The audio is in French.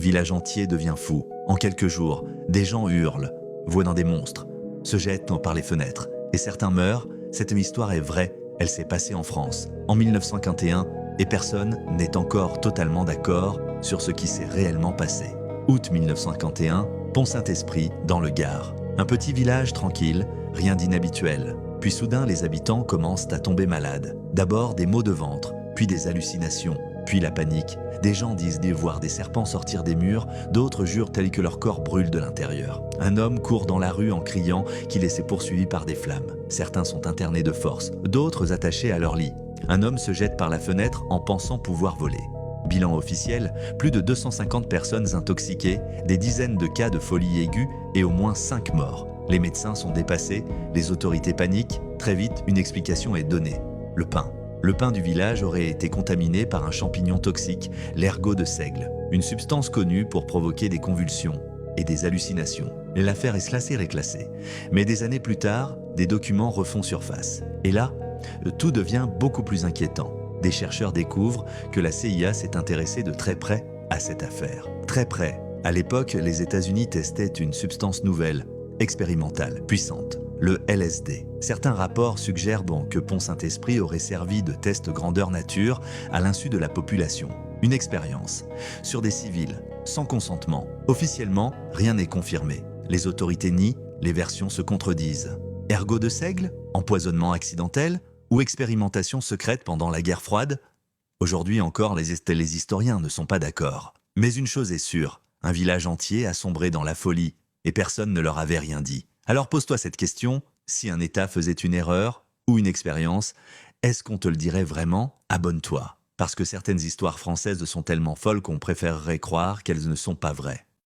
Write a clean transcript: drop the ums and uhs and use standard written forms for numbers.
village entier devient fou. En quelques jours, des gens hurlent, voient dans des monstres, se jettent par les fenêtres. Et certains meurent. Cette histoire est vraie, elle s'est passée en France, en 1951, et personne n'est encore totalement d'accord sur ce qui s'est réellement passé. Août 1951, Pont-Saint-Esprit, dans le Gard. Un petit village tranquille, rien d'inhabituel. Puis soudain, les habitants commencent à tomber malades. D'abord des maux de ventre, puis des hallucinations, puis la panique. Des gens disent voir des serpents sortir des murs, d'autres jurent tel que leur corps brûle de l'intérieur. Un homme court dans la rue en criant qu'il est poursuivi par des flammes. Certains sont internés de force, d'autres attachés à leur lit. Un homme se jette par la fenêtre en pensant pouvoir voler. Bilan officiel, plus de 250 personnes intoxiquées, des dizaines de cas de folie aiguë et au moins 5 morts. Les médecins sont dépassés, les autorités paniquent. Très vite, une explication est donnée. Le pain. Le pain du village aurait été contaminé par un champignon toxique, l'ergot de seigle, une substance connue pour provoquer des convulsions et des hallucinations. L'affaire est classée et réclassée. Mais des années plus tard, des documents refont surface. Et là, tout devient beaucoup plus inquiétant. Des chercheurs découvrent que la CIA s'est intéressée de très près à cette affaire. Très près. À l'époque, les États-Unis testaient une substance nouvelle, expérimentale, puissante, le LSD. Certains rapports suggèrent que Pont-Saint-Esprit aurait servi de test grandeur nature à l'insu de la population. Une expérience sur des civils, sans consentement. Officiellement, rien n'est confirmé. Les autorités nient, les versions se contredisent. Ergot de seigle, empoisonnement accidentel ou expérimentation secrète pendant la guerre froide? Aujourd'hui encore, les historiens ne sont pas d'accord. Mais une chose est sûre, un village entier a sombré dans la folie et personne ne leur avait rien dit. Alors pose-toi cette question, si un État faisait une erreur ou une expérience, est-ce qu'on te le dirait vraiment? Abonne-toi, parce que certaines histoires françaises sont tellement folles qu'on préférerait croire qu'elles ne sont pas vraies.